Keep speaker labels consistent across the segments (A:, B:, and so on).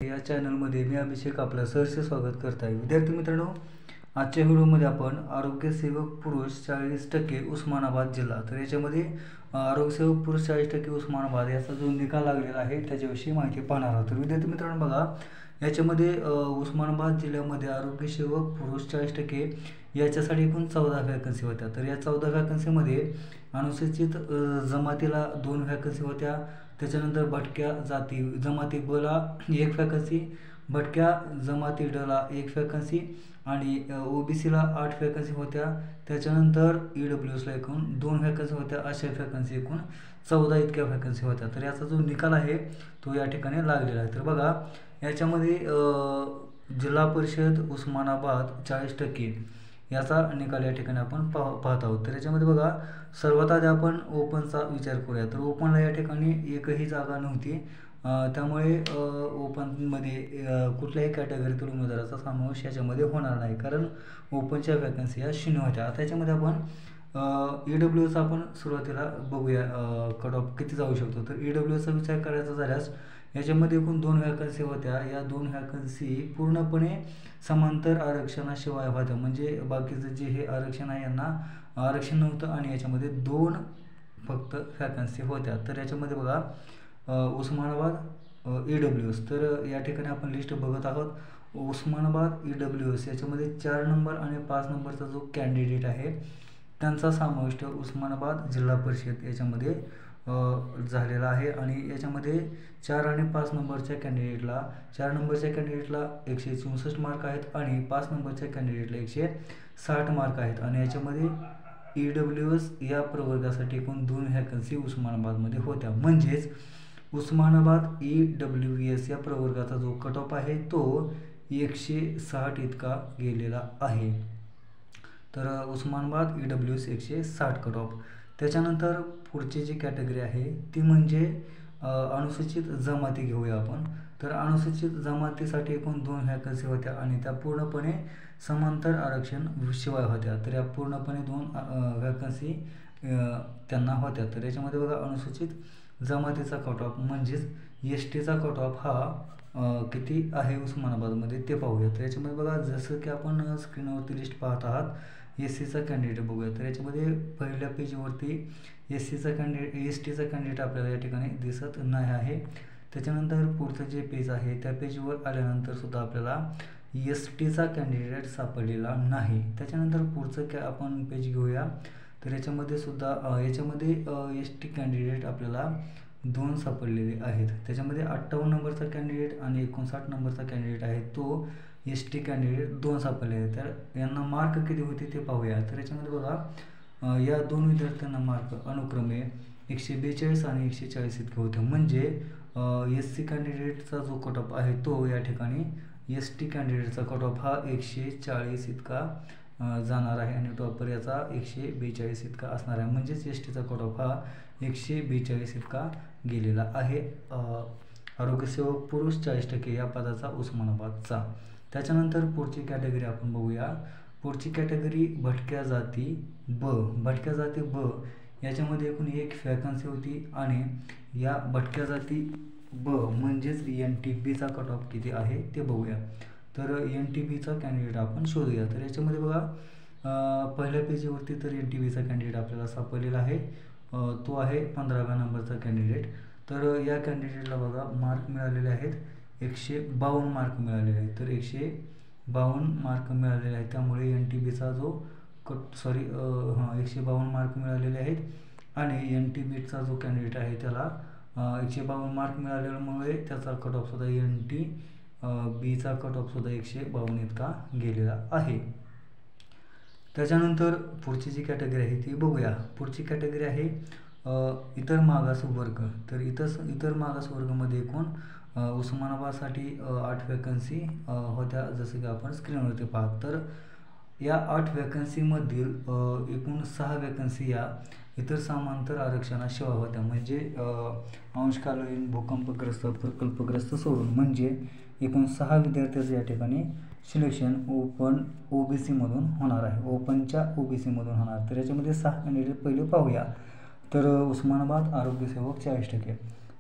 A: या चॅनलमध्ये मी अभिषेक आपलं सहर्ष स्वागत करत आहे. विद्यार्थी मित्रांनो, आजच्या व्हिडिओमध्ये आपण आरोग्यसेवक पुरुष 40% उस्मानाबाद जिल्हा, तर याच्यामध्ये आरोग्यसेवक पुरुष 40% उस्मानाबाद याचा जो निकाल लागलेला आहे त्याच्याविषयी माहिती पाहणार आहोत. तर विद्यार्थी मित्रांनो बघा, याच्यामध्ये उस्मानाबाद जिल्ह्यामध्ये आरोग्यसेवक पुरुष 40% याच्यासाठी एकूण 14 वॅकन्सी होत्या. तर या 14 वॅकन्सीमध्ये अनुसूचित जमातीला 2 वॅकन्सी होत्या, त्याच्यानंतर भटक्या जाती जमाती बला 1 वॅकन्सी, भटक्या जमाती डला 1 वॅकन्सी आणि ओबीसीला 8 वॅकन्सी होत्या. त्याच्यानंतर ईडब्ल्यूएसला एकूण 2 वॅकन्सी होत्या. अशा वॅकन्सी एकूण 14 इतक्या वॅकन्सी होत्या. तर याचा जो निकाल आहे तो या ठिकाणी लागलेला आहे. तर बघा, याच्यामध्ये जिल्हा परिषद उस्मानाबाद 40% याचा निकाल या ठिकाणी आपण पाहत आहोत. तर याच्यामध्ये बघा, सर्वात आधी आपण ओपनचा विचार करूया. तर ओपनला या ठिकाणी एकही जागा नव्हती, त्यामुळे ओपनमध्ये कुठल्याही कॅटेगरीतील उमेदवाराचा समावेश याच्यामध्ये होणार नाही, कारण ओपनच्या वॅकन्सी या 0 होत्या. आता याच्यामध्ये आपण ईडब्ल्यूएसचा आपण सुरुवातीला बघूया कट ऑफ किती जाऊ शकतो. तर ईडब्ल्यूएसचा विचार करायचा झाल्यास याच्यामध्ये एकूण 2 वॅकन्सी होत्या. या 2 वॅकन्सी पूर्णपणे समांतर आरक्षणाशिवाय होत्या, म्हणजे बाकीचं जे हे आरक्षण आहे यांना आरक्षण नव्हतं आणि याच्यामध्ये 2 फक्त वॅकन्सी होत्या. तर याच्यामध्ये बघा, उस्मानाबाद ईडब्ल्यूएस, तर या ठिकाणी आपण लिस्ट बघत आहोत. उस्मानाबाद ईडब्ल्यूएस याच्यामध्ये 4 नंबर आणि 5 नंबरचा जो कॅन्डिडेट आहे त्यांचा समाविष्ट उस्मानाबाद जिल्हा परिषद याच्यामध्ये झालेला आहे. आणि याच्यामध्ये 4 आणि 5 नंबरच्या कॅन्डिडेटला 4 नंबरच्या कॅन्डिडेटला 164 मार्क आहेत आणि 5 नंबरच्या कॅन्डिडेटला 160 मार्क आहेत. आणि याच्यामध्ये ईडब्ल्यूएस या प्रवर्गासाठी एकूण 2 वॅकन्सी उस्मानाबादमध्ये होत्या, म्हणजेच उस्मानाबाद ईडब्ल्यूएस या प्रवर्गाचा जो कट ऑफ आहे तो 160 इतका गेलेला आहे. तर उस्मानाबाद ईडब्ल्यूएस 160 कट ऑफ. त्याच्यानंतर पुढची जी कॅटेगरी आहे ती म्हणजे अनुसूचित जमाती घेऊया आपण. तर अनुसूचित जमातीसाठी एकूण 2 वॅकन्सी होत्या आणि त्या पूर्णपणे समांतर आरक्षण शिवाय होत्या. तर या पूर्णपणे 2 वॅकन्सी त्यांना होत्या. तर याच्यामध्ये बघा, अनुसूचित जमातीचा कट ऑफ म्हणजेच एसटीचा कट ऑफ हा किती आहे उस्मानाबादमध्ये ते पाहूया. तर याच्यामध्ये बघा, जसं की आपण स्क्रीनवरती लिस्ट पाहत आहात, एससीचा कॅन्डिडेट बघूया. तर याच्यामध्ये पहिल्या पेजवरती एसटीचा कॅन्डिडेट आपल्याला या ठिकाणी दिसत नाही आहे. त्याच्यानंतर पुढचं जे पेज आहे त्या पेजवर आल्यानंतर सुद्धा आपल्याला एसटीचा कॅन्डिडेट सापडलेला नाही. त्याच्यानंतर पुढचं आपण पेज घेऊया. तर याच्यामध्ये सुद्धा एसटी कॅन्डिडेट आपल्याला 2 सापडलेले आहेत. त्याच्यामध्ये 58 नंबरचा कॅन्डिडेट आणि 59 नंबरचा कॅन्डिडेट आहे, तो एसटी कॅन्डिडेट 2 सापडले आहेत. तर यांना मार्क किती होते ते पाहूया. तर याच्यामध्ये बघा, या 2 विद्यार्थ्यांना मार्क अनुक्रमे 142 आणि 140 इतके होते, म्हणजे एससी कॅन्डिडेटचा जो कट ऑफ आहे तो या ठिकाणी एसटी कॅन्डिडेटचा कट ऑफ हा 140 इतका जाणार आहे आणि टॉपर याचा 142 इतका असणार आहे, म्हणजेच एसटीचा कट ऑफ हा 142 इतका गेलेला आहे. आरोग्यसेवक पुरुष 40% या पदाचा उस्मानाबादचा. त्याच्यानंतर पुढची कॅटेगरी आपण बघूया. पुढची कॅटेगरी भटक्या जाती ब. भटक्या जाती ब याच्यामध्ये एकूण 1 वॅकन्सी होती आणि या भटक्या जाती ब म्हणजेच NTBचा कट ऑफ किती आहे ते बघूया. तर NTBचा कॅन्डिडेट आपण शोधूया. तर याच्यामध्ये बघा, पहिल्या पेजवरती तर NTBचा कॅन्डिडेट आपल्याला सापडलेला आहे, तो आहे 15व्या नंबरचा कॅन्डिडेट. तर या कॅन्डिडेटला बघा, मार्क मिळालेले आहेत 152 मार्क मिळालेले आहेत. तर 152 मार्क मिळालेले आहेत, त्यामुळे NTBचा जो 152 मार्क मिळालेले आहेत आणि NTBचा जो कॅन्डिडेट आहे त्याला 152 मार्क मिळाल्यामुळे त्याचा कट ऑफ सुद्धा NTBचा कट ऑफ सुद्धा 152 इतका गेलेला आहे. त्याच्यानंतर पुढची जी कॅटेगरी आहे ती बघूया. पुढची कॅटेगरी आहे इतर मागास वर्ग. तर इतर मागास वर्गामध्ये एकूण उस्मानाबादसाठी 8 वॅकन्सी होत्या, जसं की आपण स्क्रीनवरती पाहत. तर या 8 वॅकन्सीमधील एकूण 6 वॅकन्सी या इतर समांतर आरक्षणाशिवाय होत्या, म्हणजे अंशकालीन, भूकंपग्रस्त, प्रकल्पग्रस्त सोडून, म्हणजे एकूण 6 विद्यार्थ्यांचं या ठिकाणी सिलेक्शन ओबीसीमधून होणार आहे, ओपनच्या ओबीसीमधून होणार. तर याच्यामध्ये 6 कॅन्डिडेट पहिले पाहूया. तर उस्मानाबाद आरोग्यसेवक 40%.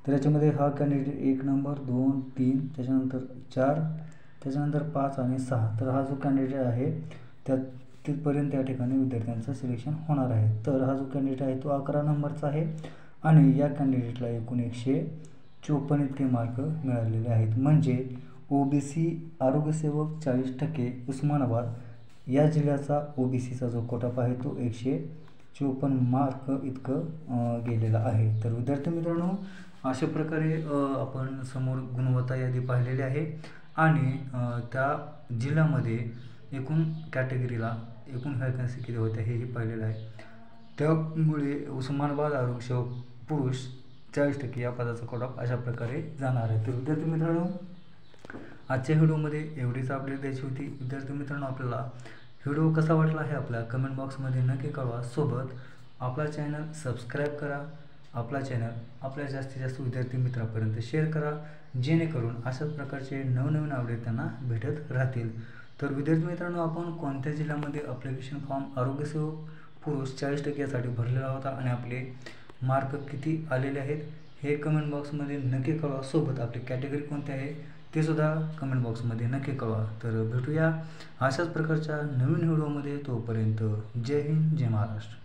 A: तर याच्यामध्ये हा कॅन्डिडेट 1 नंबर 2 3 त्याच्यानंतर 4 त्याच्यानंतर 5 आणि 6, तर हा जो कॅन्डिडेट आहे त्या तिथपर्यंत या ठिकाणी विद्यार्थ्यांचं सिलेक्शन होणार आहे. तर हा जो कॅन्डिडेट आहे तो 11 नंबरचा आहे आणि या कॅन्डिडेटला एकूण 154 इतके मार्क मिळालेले आहेत. म्हणजे OBC आरोग्यसेवक 40% उस्मानाबाद या जिल्ह्याचा OBCचा जो कोटा आहे तो 154 मार्क इतकं गेलेला आहे. तर विद्यार्थी मित्रांनो, अशा प्रकारे आपण समोर गुणवत्ता यादी पाहिलेली आहे आणि त्या जिल्ह्यामध्ये एकूण कॅटेगरीला एकूण व्हॅकन्सी किती होत्या हेही पाहिलेलं आहे. त्यामुळे उस्मानाबाद आरोग्यसेवक पुरुष 40% या पदाचा कोटा अशा प्रकारे जाणार आहे. तर विद्यार्थी मित्रांनो, आजच्या व्हिडिओमध्ये एवढीच अपडेट द्यायची होती. विद्यार्थी मित्रांनो, आपल्याला व्हिडिओ कसा वाटला आहे आपल्या कमेंट बॉक्समध्ये नक्की कळवा. सोबत आपला चॅनल सबस्क्राईब करा. आपला चॅनल आपल्या जास्तीत जास्त विद्यार्थी मित्रांपर्यंत शेअर करा, जेणेकरून अशाच प्रकारचे नवनवीन अपडेट त्यांना भेटत राहतील. तर विद्यार्थी मित्रांनो, आपण कोणत्या जिल्ह्यामध्ये ॲप्लिकेशन फॉर्म आरोग्यसेवक पुरुष 40% यासाठी भरलेला होता आणि आपले मार्क किती आलेले आहेत हे कमेंट बॉक्समध्ये नक्की कळवा. सोबत आपली कॅटेगरी कोणती आहे ते सुद्धा कमेंट बॉक्समध्ये नक्की कळवा. तर भेटूया अशाच प्रकारच्या नवीन व्हिडिओमध्ये. तोपर्यंत जय हिंद, जय महाराष्ट्र.